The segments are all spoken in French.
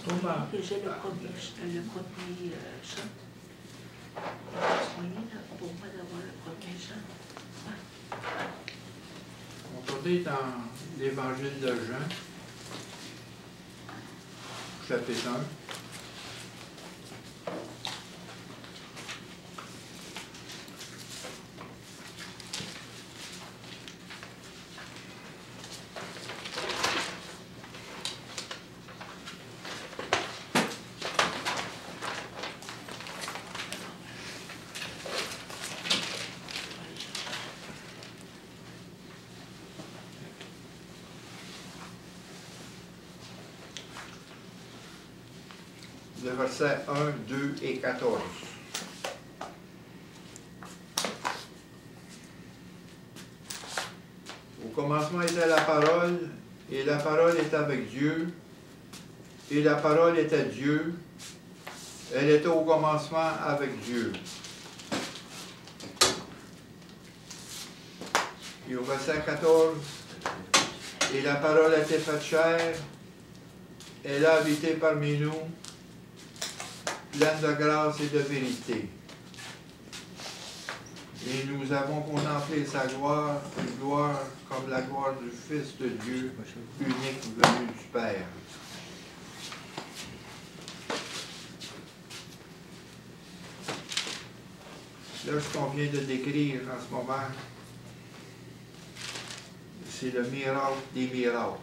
Que j'ai le premier shot. Soigné pour moi d'avoir le premier shot. On va tourner dans l'Évangile de Jean, chapitre 1. Le verset 1, 2 et 14. Au commencement était la parole, et la parole était avec Dieu, et la parole était Dieu. Elle était au commencement avec Dieu. Et au verset 14, et la parole était faite chair, elle a habité parmi nous, pleine de grâce et de vérité. Et nous avons contemplé sa gloire, une gloire comme la gloire du Fils de Dieu, unique venu du Père. Là, ce qu'on vient de décrire en ce moment, c'est le miracle des miracles.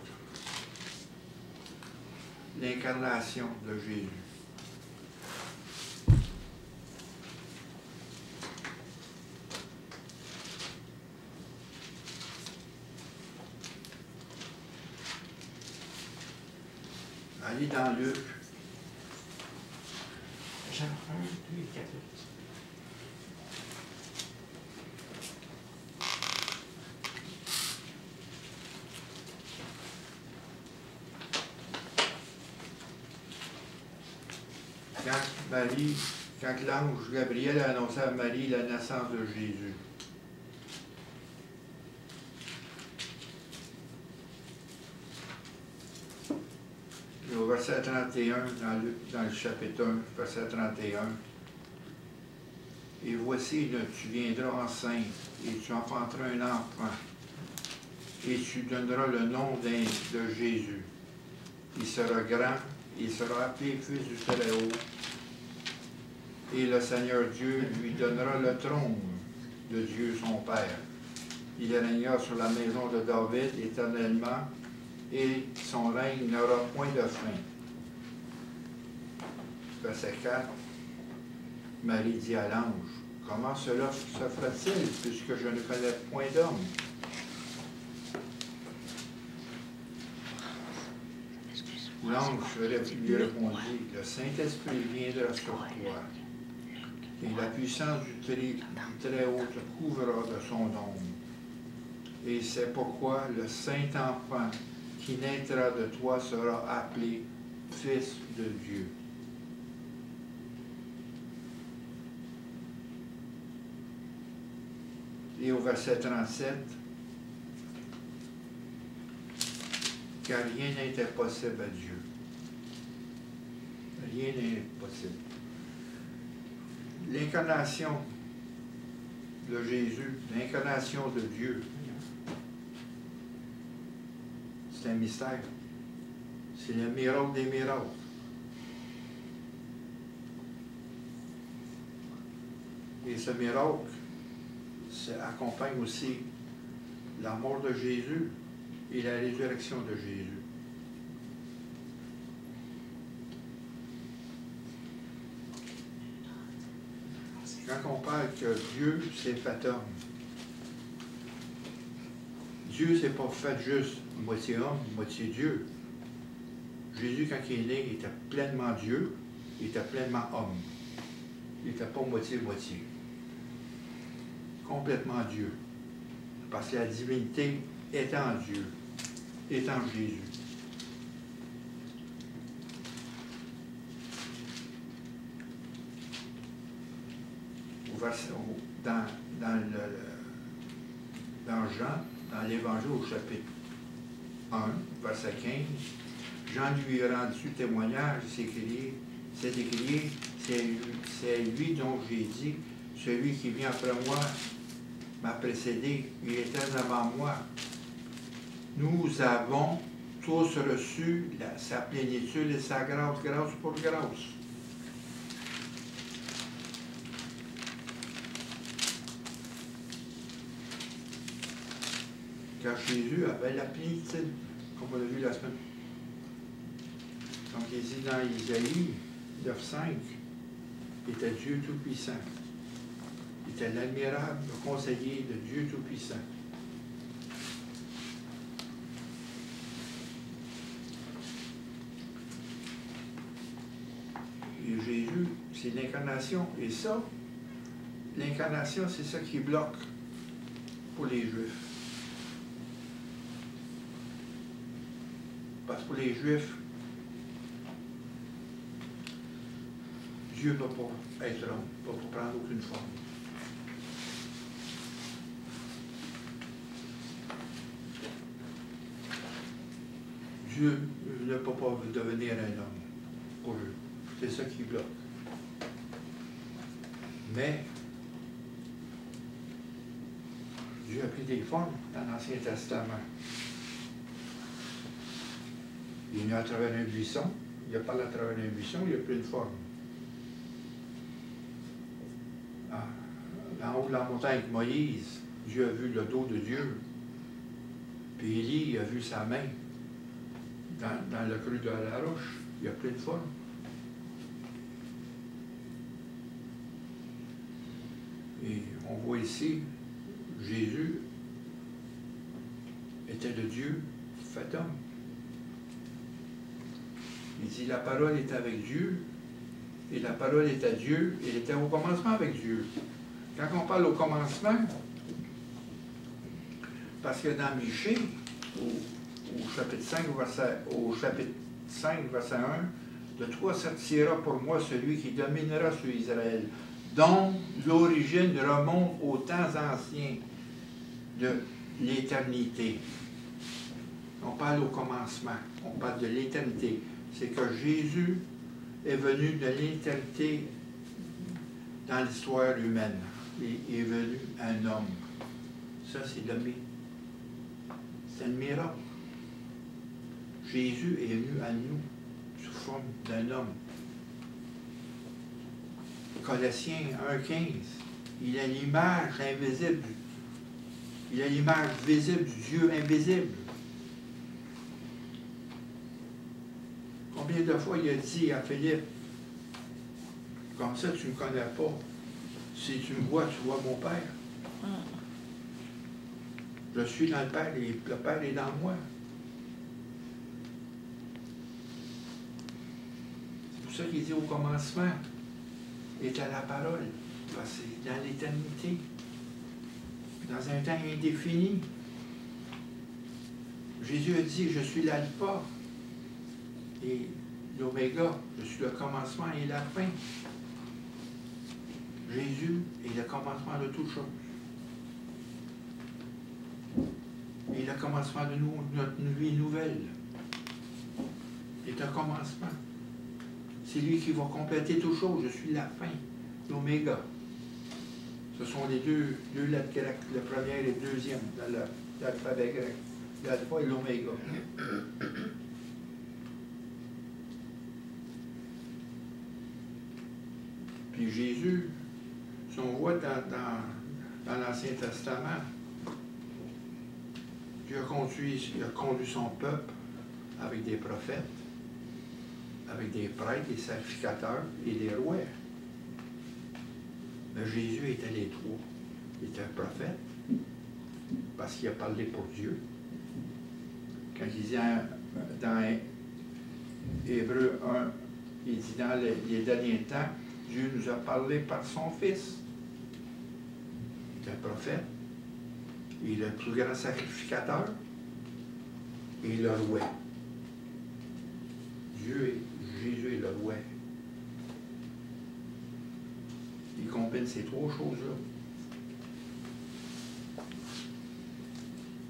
L'incarnation de Jésus. Allez dans Luc. Jean 1, 2 et 14. Quand l'ange Gabriel a annoncé à Marie la naissance de Jésus. Et au verset 31, dans le chapitre 1, verset 31, et voici, tu viendras enceinte, et tu enfanteras un enfant, et tu donneras le nom de Jésus. Il sera grand, il sera appelé Fils du Très-Haut, et le Seigneur Dieu lui donnera le trône de Dieu son Père. Il régnera sur la maison de David éternellement, et son règne n'aura point de fin. Verset 4, Marie dit à l'ange, comment cela se fera-t-il, puisque je ne connais point d'homme? L'ange lui répondit, le Saint-Esprit viendra sur toi, et la puissance du Très-Haut te couvrira de son ombre. Et c'est pourquoi le Saint-Enfant qui naîtra de toi sera appelé Fils de Dieu. Et au verset 37, car rien n'est impossible à Dieu. Rien n'est impossible. L'incarnation de Jésus, l'incarnation de Dieu, c'est un mystère. C'est le miracle des miracles. Et ce miracle accompagne aussi la mort de Jésus et la résurrection de Jésus. Quand on parle que Dieu s'est fait homme, Dieu s'est pas fait juste moitié homme, moitié Dieu. Jésus, quand il est né, il était pleinement Dieu, il était pleinement homme. Il n'était pas moitié-moitié. Complètement Dieu. Parce que la divinité est en Dieu, est en Jésus. Dans Jean, dans l'Évangile au chapitre 1, verset 15, Jean lui a rendu témoignage, c'est écrit, c'est lui dont j'ai dit, celui qui vient après moi m'a précédé, il était avant moi. Nous avons tous reçu sa plénitude et sa grâce, grâce pour grâce. Car Jésus avait la plénitude, comme on l'a vu la semaine. Donc il dit dans Isaïe 9,5, il était Dieu Tout-Puissant. Il était l'admirable, le conseiller de Dieu Tout-Puissant. Et Jésus, c'est l'incarnation. Et ça, l'incarnation, c'est ça qui bloque pour les Juifs. Parce que pour les Juifs, Dieu ne peut pas être l'homme, ne peut pas prendre aucune forme. Dieu ne peut pas devenir un homme pour eux. C'est ça qui bloque. Mais Dieu a pris des formes dans l'Ancien Testament. Il est venu à travers un buisson, il a parlé à travers un buisson, il a pris une forme. En haut de la montagne avec Moïse, Dieu a vu le dos de Dieu. Puis Élie a vu sa main dans le creux de la roche. Il a pris une forme. Et on voit ici, Jésus était de Dieu fait homme. Il dit, la parole est avec Dieu, et la parole est à Dieu, et elle était au commencement avec Dieu. Quand on parle au commencement, parce que dans Michée, au chapitre 5, verset 1, de toi sortira pour moi celui qui dominera sur Israël, dont l'origine remonte aux temps anciens de l'éternité. On parle au commencement, on parle de l'éternité. C'est que Jésus est venu de l'éternité dans l'histoire humaine. Il est venu un homme. Ça, c'est un miracle. Jésus est venu à nous sous forme d'un homme. Colossiens 1,15, il a l'image invisible. Il a l'image visible du Dieu invisible. Combien de fois il a dit à Philippe, comme ça tu ne me connais pas. Si tu me vois, tu vois mon Père. Je suis dans le Père et le Père est dans moi. C'est pour ça qu'il dit au commencement, était la parole. C'est dans l'éternité, dans un temps indéfini. Jésus a dit, je suis l'alpha et l'oméga, je suis le commencement et la fin. Jésus est le commencement de toutes choses. Et le commencement de notre vie nouvelle est un commencement. C'est lui qui va compléter toutes choses. Je suis la fin, l'oméga. Ce sont les deux lettres grecques, la première et la deuxième dans l'alphabet grec. L'alpha et l'oméga. Puis Jésus, si on voit dans l'Ancien Testament, Dieu a conduit son peuple avec des prophètes, avec des prêtres, des sacrificateurs et des rois. Mais Jésus était les trois. Il était un prophète, parce qu'il a parlé pour Dieu. Quand il dit dans Hébreux 1, il dit dans les derniers temps, Dieu nous a parlé par son Fils. Il est un prophète. Il est le plus grand sacrificateur et le roi. Jésus est le roi. Il combine ces trois choses-là.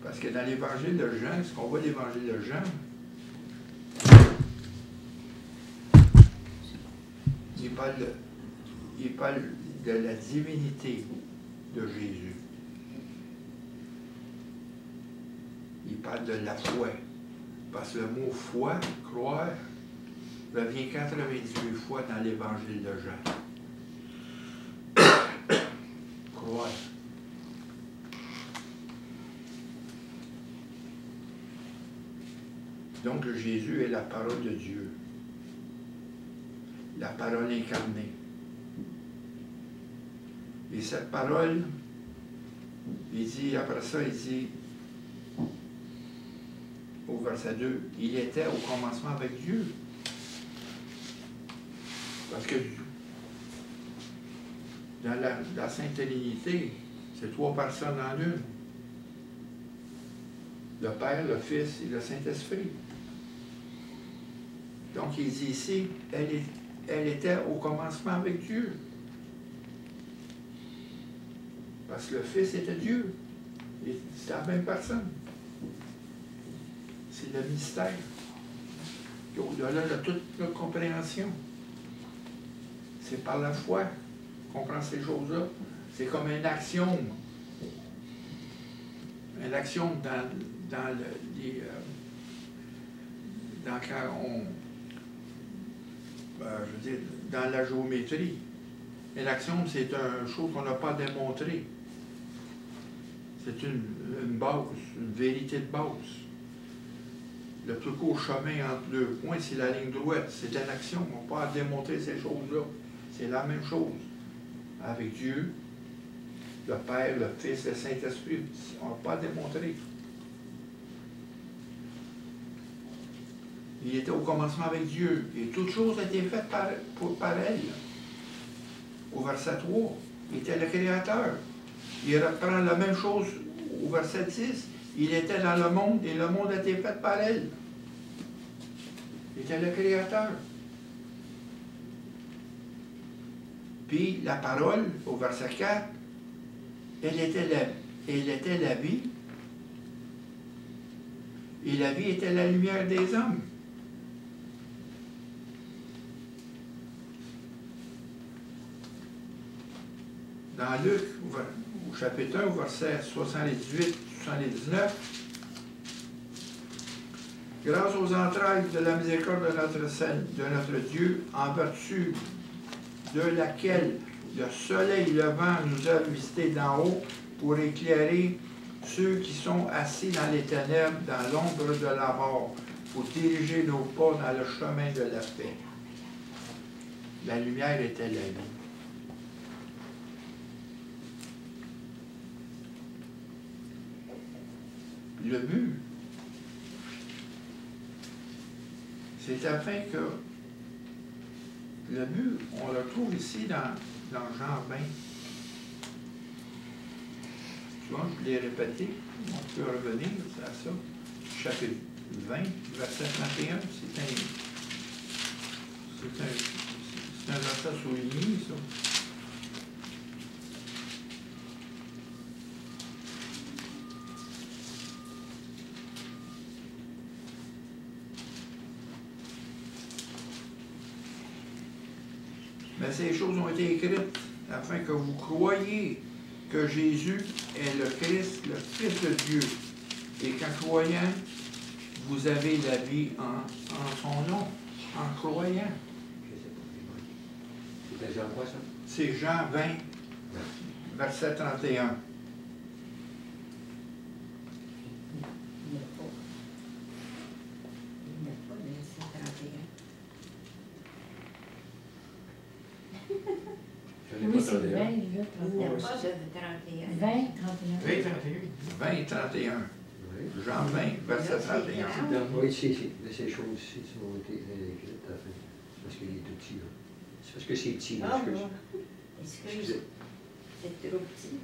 Parce que dans l'évangile de Jean, ce qu'on voit l'évangile de Jean, il parle de la divinité de Jésus. Il parle de la foi. Parce que le mot foi, croire, revient 98 fois dans l'évangile de Jean. Croire. Donc Jésus est la parole de Dieu. La parole incarnée. Et cette parole, il dit, après ça, il dit, au verset 2, il était au commencement avec Dieu. Parce que dans la Sainte Trinité, c'est 3 personnes en une. Le Père, le Fils et le Saint-Esprit. Donc il dit ici, elle était au commencement avec Dieu. Parce que le Fils était Dieu. C'est la même personne. C'est le mystère. Au-delà de toute notre compréhension. C'est par la foi qu'on comprend ces choses-là. C'est comme un axiome. Un axiome dans quand on... je veux dire, dans la géométrie. Un axiome, c'est une chose qu'on n'a pas démontrée. C'est une base, une vérité de base. Le plus court chemin entre deux points, c'est la ligne droite. C'est un axiome. On ne peut pas démontrer ces choses-là. C'est la même chose. Avec Dieu, le Père, le Fils, le Saint-Esprit, on ne peut pas démontrer. Il était au commencement avec Dieu. Et toute chose a été faite par elle. Au verset 3, il était le Créateur. Il reprend la même chose au verset 10. Il était dans le monde et le monde a été fait par elle. Il était le Créateur. Puis la parole, au verset 4, elle était la vie. Et la vie était la lumière des hommes. Dans Luc, au chapitre 1, au verset 78-79, grâce aux entrailles de la miséricorde de notre Dieu, en vertu de laquelle le soleil levant nous a visités d'en haut pour éclairer ceux qui sont assis dans les ténèbres, dans l'ombre de la mort, pour diriger nos pas dans le chemin de la paix. La lumière était la vie. Le but, c'est afin que le but, on le trouve ici dans Jean 20. Tu vois, je l'ai répété, on peut revenir à ça. Chapitre 20, verset 31, c'est un verset souligné, ça. Mais ces choses ont été écrites afin que vous croyiez que Jésus est le Christ, le Fils de Dieu, et qu'en croyant, vous avez la vie en son nom, en croyant. C'est Jean quoi, ça? C'est Jean 20, verset 31. Oui, c'est 20, là, Il n'y a 31. pas de 31. 20, 31. 20, 31. Jean 20, verset 31. Oui, ces choses-ci ont été écrites à la fin. Parce qu'il est tout petit, là. C'est parce que c'est petit, là. Ah, bon. Excuse, c'est trop petit.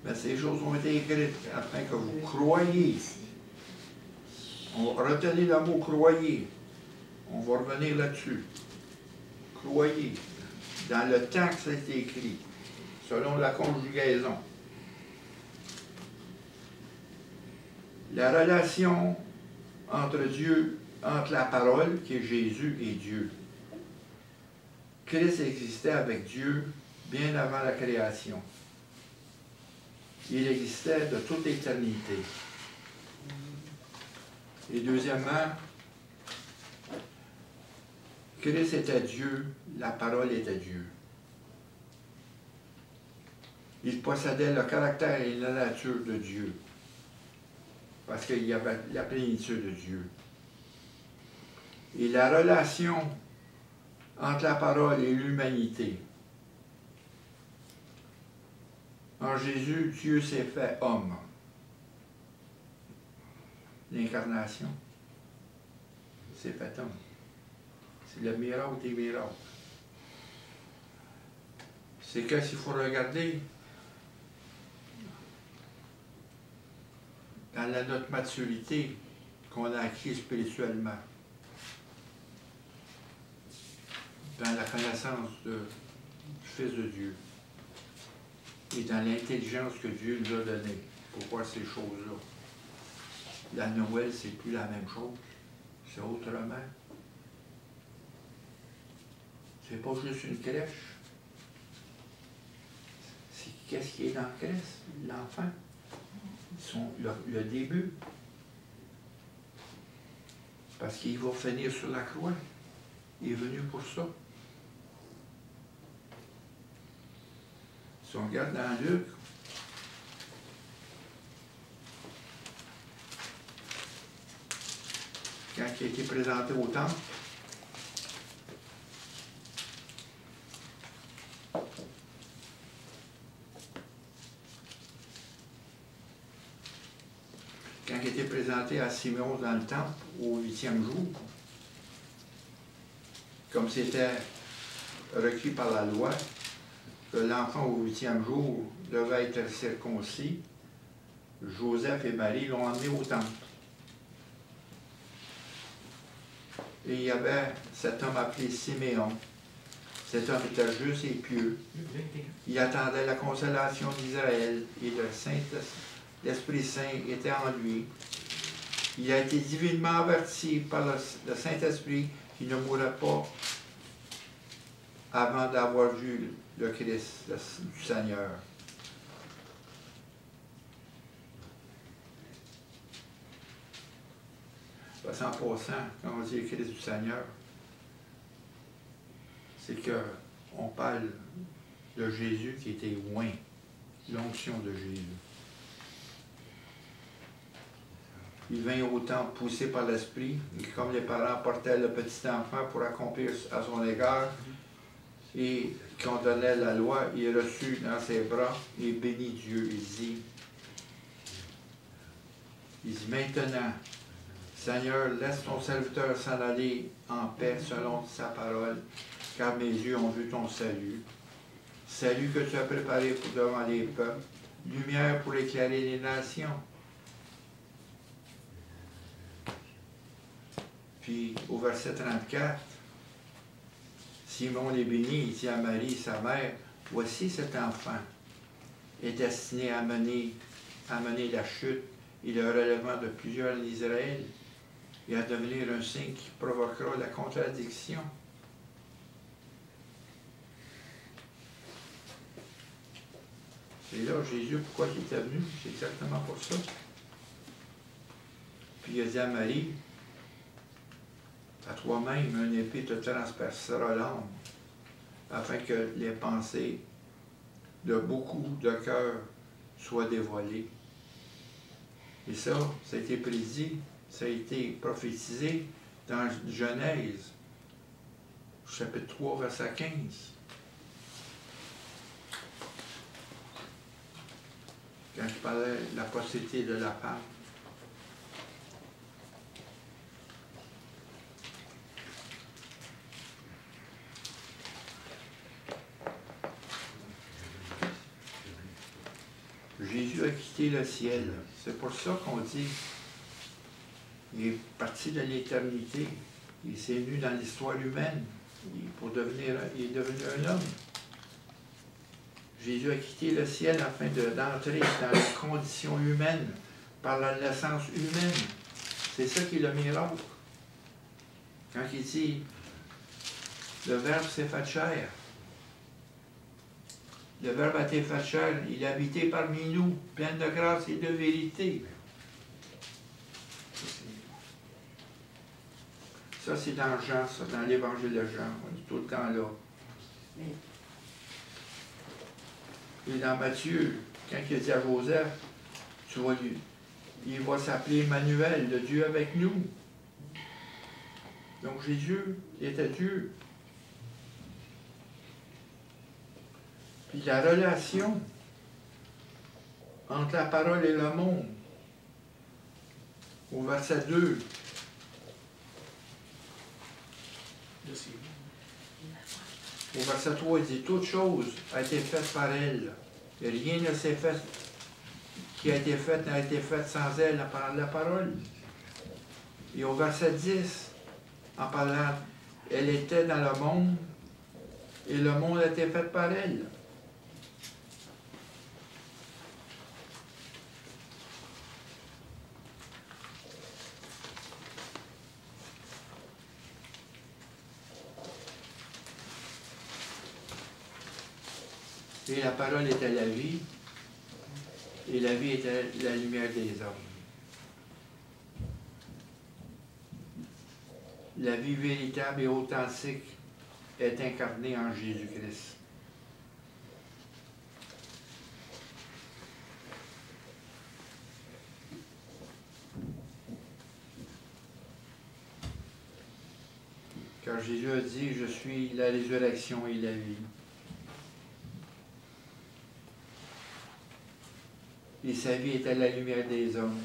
Mais ces choses ont été écrites afin que vous croyiez. On va retenir le mot croyez. On va revenir là-dessus. Croyez. Dans le temps que ça a été écrit, selon la conjugaison. La relation entre Dieu entre la parole, qui est Jésus, et Dieu. Christ existait avec Dieu bien avant la création. Il existait de toute éternité. Et deuxièmement, Christ était Dieu, la parole était Dieu. Il possédait le caractère et la nature de Dieu, parce qu'il y avait la plénitude de Dieu. Et la relation entre la parole et l'humanité. En Jésus, Dieu s'est fait homme. L'incarnation s'est fait homme. C'est le miracle des miracles. C'est que s'il faut regarder dans notre maturité qu'on a acquis spirituellement, dans la connaissance du Fils de Dieu et dans l'intelligence que Dieu nous a donnée pour voir ces choses-là. La Noël, c'est plus la même chose, c'est autrement. C'est pas juste une crèche. C'est qu'est-ce qui est dans la crèche? L'enfant. Le début. Parce qu'il va finir sur la croix. Il est venu pour ça. Si on regarde dans Luc, quand il a été présenté au temple, quand il a été présenté à Simeon dans le temple au 8e jour, comme c'était requis par la loi, que l'enfant au 8e jour devait être circoncis, Joseph et Marie l'ont emmené au temple. Et il y avait cet homme appelé Siméon. Cet homme était juste et pieux. Il attendait la consolation d'Israël et l'Esprit Saint était en lui. Il a été divinement averti par le Saint-Esprit qu'il ne mourrait pas avant d'avoir vu le Christ du Seigneur. Parce qu'en passant, quand on dit le Christ du Seigneur, c'est qu'on parle de Jésus qui était loin, l'onction de Jésus. Il vint au temple poussé par l'Esprit, et comme les parents portaient le petit enfant pour accomplir à son égard, et qu'on donnait la loi, il reçut dans ses bras et bénit Dieu. Il dit maintenant, Seigneur, laisse ton serviteur s'en aller en paix selon sa parole, car mes yeux ont vu ton salut. Salut que tu as préparé pour devant les peuples, lumière pour éclairer les nations. Puis au verset 34, Simon les bénit, il dit à Marie, sa mère, voici cet enfant est destiné à mener la chute et le relèvement de plusieurs en Israël et à devenir un signe qui provoquera la contradiction. Et là, Jésus, pourquoi il était venu? C'est exactement pour ça. Puis il a dit à Marie, à toi-même, une épée te transpercera l'âme, afin que les pensées de beaucoup de cœurs soient dévoilées. Et ça a été prédit, ça a été prophétisé dans Genèse, chapitre 3, verset 15. Quand il parlait de la postérité de la femme. Jésus a quitté le ciel. C'est pour ça qu'on dit il est parti de l'éternité. Il s'est venu dans l'histoire humaine. Il est devenu un homme. Jésus a quitté le ciel afin d'entrer dans la condition humaine, par la naissance humaine. C'est ça qui est le miracle. Quand il dit le Verbe s'est fait chair. Le Verbe a été fait chair, il a habité parmi nous, plein de grâce et de vérité. Ça, c'est dans Jean, ça, dans l'Évangile de Jean. On est tout le temps là. Et dans Matthieu, quand il a dit à Joseph, tu vois, il va s'appeler Emmanuel, le Dieu avec nous. Donc Jésus était Dieu. Puis la relation entre la parole et le monde, au verset 2, au verset 3, il dit « Toute chose a été faite par elle, et rien ne s'est fait qui a été fait n'a été fait sans elle, en parlant de la parole. » Et au verset 10, en parlant « Elle était dans le monde, et le monde a été fait par elle. » Et la parole était la vie, et la vie était la lumière des hommes. La vie véritable et authentique est incarnée en Jésus-Christ. Car Jésus a dit, je suis la résurrection et la vie. Et sa vie était la lumière des hommes.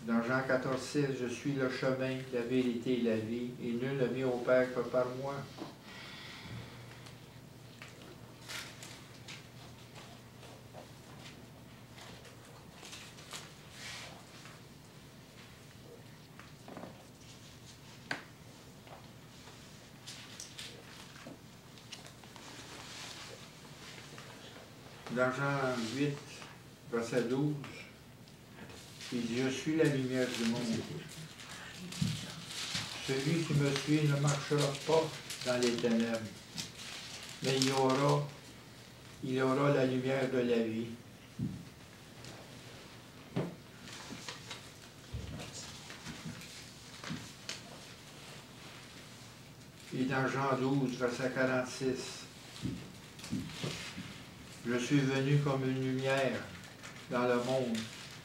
Dans Jean 14, 6, je suis le chemin, la vérité et la vie, et nul ne vient au Père que par moi. Dans Jean 8, verset 12, il dit, je suis la lumière du monde. Celui qui me suit ne marchera pas dans les ténèbres, mais il aura la lumière de la vie. Et dans Jean 12, verset 46, je suis venu comme une lumière dans le monde,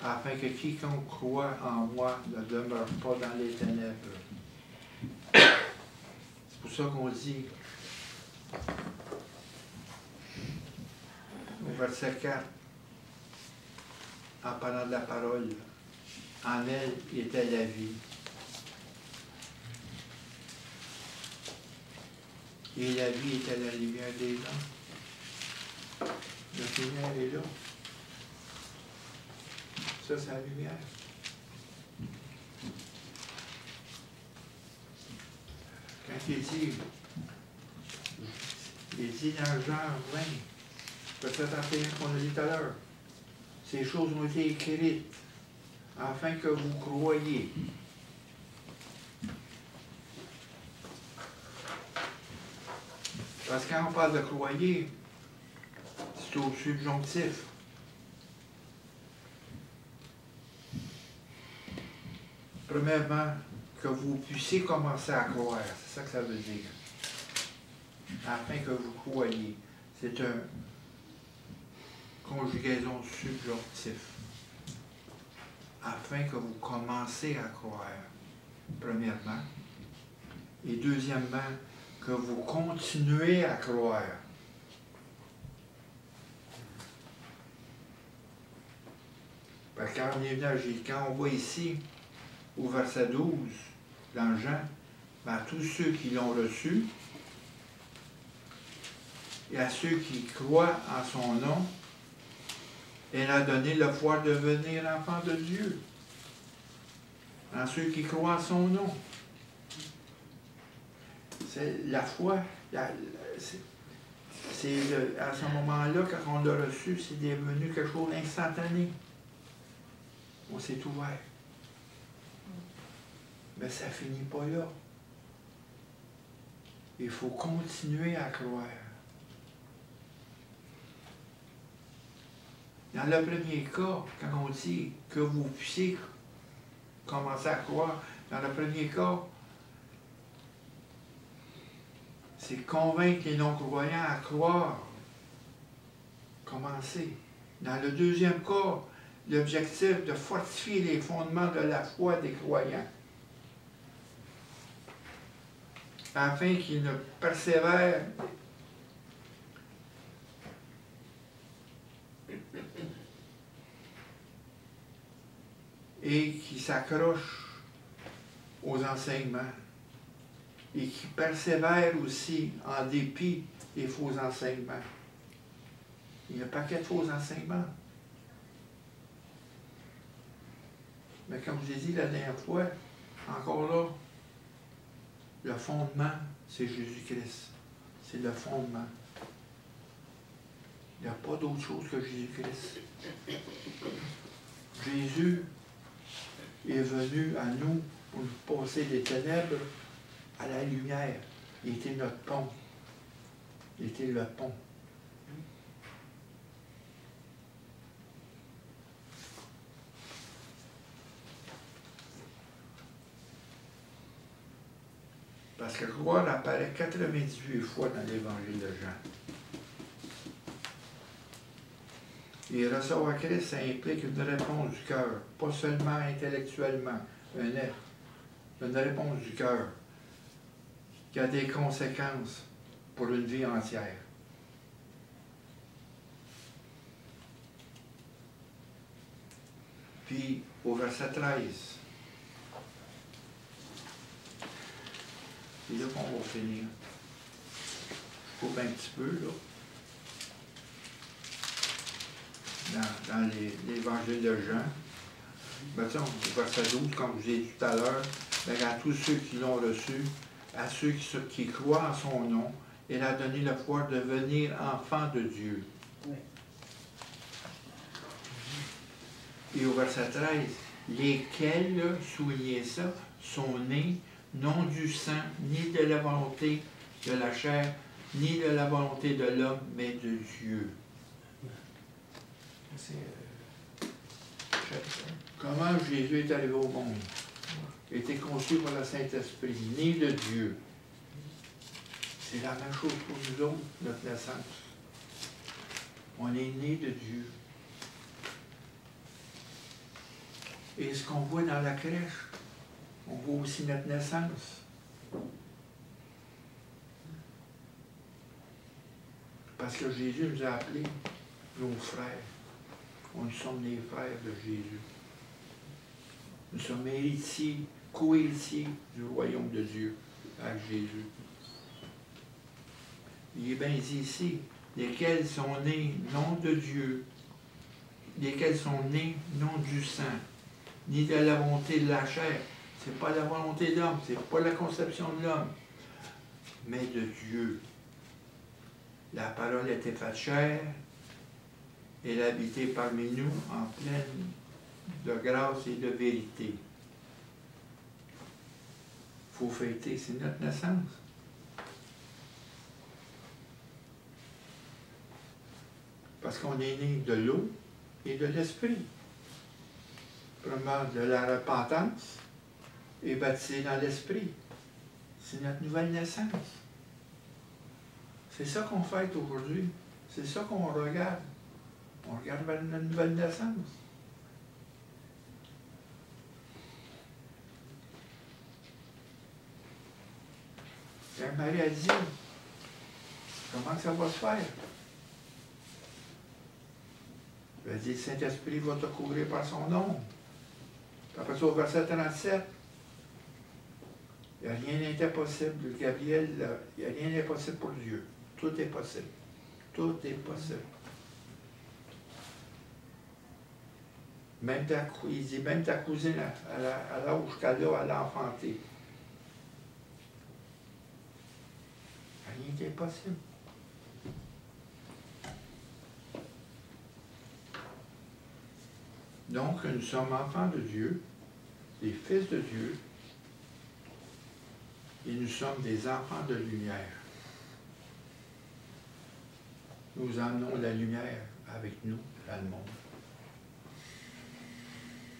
afin que quiconque croit en moi ne demeure pas dans les ténèbres. C'est pour ça qu'on dit, au verset 4, en parlant de la parole, en elle était la vie. Et la vie était la lumière des hommes. La lumière est là. Ça, c'est la lumière. Quand il dit dans Jean 20, verset 31 qu'on a dit tout à l'heure, ces choses ont été écrites afin que vous croyiez. Parce que quand on parle de croyer, c'est au subjonctif. Premièrement, que vous puissiez commencer à croire. C'est ça que ça veut dire. Afin que vous croyiez. C'est une conjugaison subjonctif. Afin que vous commencez à croire. Premièrement. Et deuxièmement, que vous continuez à croire. Parce que quand on est venu à Jésus, quand on voit ici, au verset 12, dans Jean, ben, à tous ceux qui l'ont reçu, et à ceux qui croient en son nom, elle a donné le pouvoir de devenir enfant de Dieu. À ceux qui croient en son nom. C'est la foi, c'est à ce moment-là, quand on l'a reçu, c'est devenu quelque chose d'instantané. On s'est ouvert. Mais ça ne finit pas là. Il faut continuer à croire. Dans le premier cas, quand on dit que vous puissiez commencer à croire, dans le premier cas, c'est convaincre les non-croyants à croire. Commencer. Dans le deuxième cas, l'objectif de fortifier les fondements de la foi des croyants, afin qu'ils ne persévèrent et qui s'accrochent aux enseignements et qui persévèrent aussi en dépit des faux enseignements. Il y a un paquet de faux enseignements. Mais comme je l'ai dit la dernière fois, encore là, le fondement, c'est Jésus-Christ. C'est le fondement. Il n'y a pas d'autre chose que Jésus-Christ. Jésus est venu à nous pour nous passer des ténèbres à la lumière. Il était notre pont. Il était le pont. Parce que croire apparaît 98 fois dans l'Évangile de Jean. Et recevoir Christ, ça implique une réponse du cœur, pas seulement intellectuellement, une réponse du cœur qui a des conséquences pour une vie entière. Puis, au verset 13, c'est là qu'on va finir. Je coupe un petit peu, là. Dans l'Évangile de Jean. Ben, au verset 12, comme je vous ai dit tout à l'heure, à tous ceux qui l'ont reçu, à ceux qui croient en son nom, il a donné le pouvoir de devenir enfants de Dieu. Oui. Et au verset 13, lesquels, soulignez ça, sont nés non du sang, ni de la volonté de la chair, ni de la volonté de l'homme, mais de Dieu. Comment Jésus est arrivé au monde? Il a été conçu par le Saint-Esprit, né de Dieu. C'est la même chose pour nous autres, notre naissance. On est né de Dieu. Et ce qu'on voit dans la crèche, on voit aussi notre naissance. Parce que Jésus nous a appelés nos frères. Nous sommes les frères de Jésus. Nous sommes héritiers, co-héritiers du royaume de Dieu avec Jésus. Il est bien dit ici, lesquels sont nés non de Dieu, lesquels sont nés non du sang, ni de la volonté de la chair. Ce n'est pas la volonté de l'homme, ce n'est pas la conception de l'homme, mais de Dieu. La parole a été faite chair, elle a habité parmi nous en pleine de grâce et de vérité. Il faut fêter, c'est notre naissance. Parce qu'on est né de l'eau et de l'esprit. Premièrement, de la repentance et baptisé dans l'esprit. C'est notre nouvelle naissance. C'est ça qu'on fête aujourd'hui. C'est ça qu'on regarde. On regarde vers notre nouvelle naissance. Quand Marie a dit, comment ça va se faire? Elle a dit, le Saint-Esprit va te couvrir par son nom. Après ça, au verset 37, il n'y a rien d'impossible. Gabriel, il n'y a rien d'impossible pour Dieu. Tout est possible. Tout est possible. Même il dit, même ta cousine, à l'âge qu'elle a, elle a enfanté. Rien n'est impossible. Donc, nous sommes enfants de Dieu, les fils de Dieu, Et nous sommes des enfants de lumière. Nous emmenons la lumière avec nous dans le monde.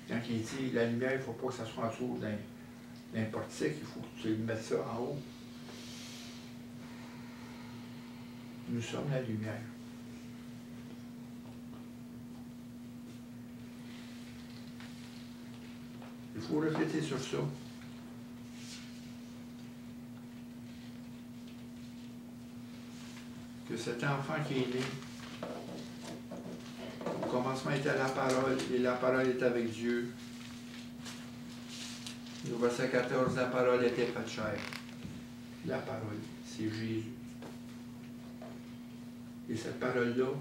Quand il dit la lumière, il ne faut pas que ça soit en dessous d'un portique, il faut que tu mettes ça en haut. Nous sommes la lumière. Il faut répéter sur ça. Que cet enfant qui est né, au commencement était la parole, et la parole est avec Dieu. Au verset 14, la parole était faite chair. La parole, c'est Jésus. Et cette parole-là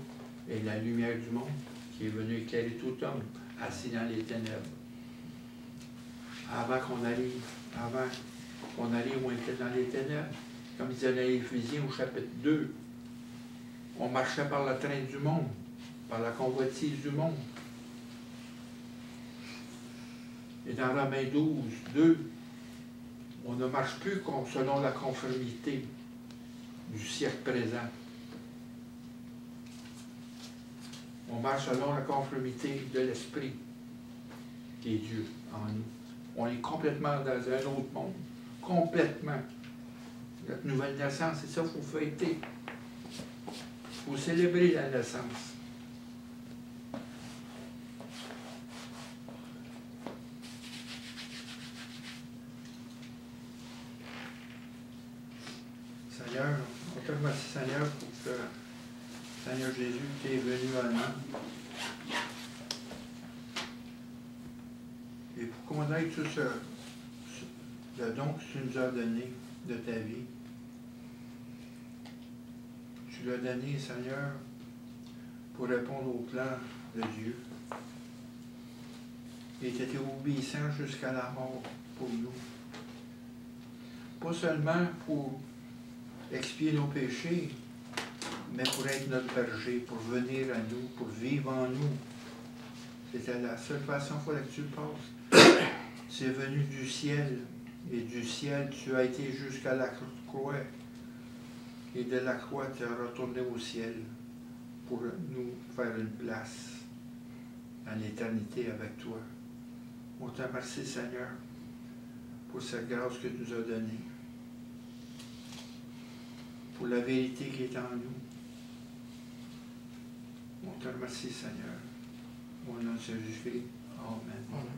est la lumière du monde qui est venue éclairer tout homme assis dans les ténèbres. Avant qu'on arrive où on était dans les ténèbres, comme disait dans Éphésiens au chapitre 2, on marchait par le train du monde, par la convoitise du monde. Et dans Romains 12, 2, on ne marche plus selon la conformité du siècle présent. On marche selon la conformité de l'Esprit, qui est Dieu en nous. On est complètement dans un autre monde. Complètement. Notre nouvelle naissance, c'est ça qu'il faut fêter. Il faut célébrer la naissance. Seigneur, on te remercie, Seigneur, pour que, Seigneur Jésus, qui est venu à nous. Et pour qu'on ait tout le don que tu nous as donné de ta vie. Tu l'as donné, Seigneur, pour répondre au plan de Dieu. Et tu étais obéissant jusqu'à la mort pour nous. Pas seulement pour expier nos péchés, mais pour être notre berger, pour venir à nous, pour vivre en nous. C'était la seule façon qu'il fallait que tu le passes. Tu es venu du ciel, et du ciel, tu as été jusqu'à la croix. Et de la croix, tu es retourné au ciel pour nous faire une place en éternité avec toi. On te remercie, Seigneur, pour cette grâce que tu nous as donnée, pour la vérité qui est en nous. On te remercie, Seigneur. Au nom de Jésus-Christ. Amen.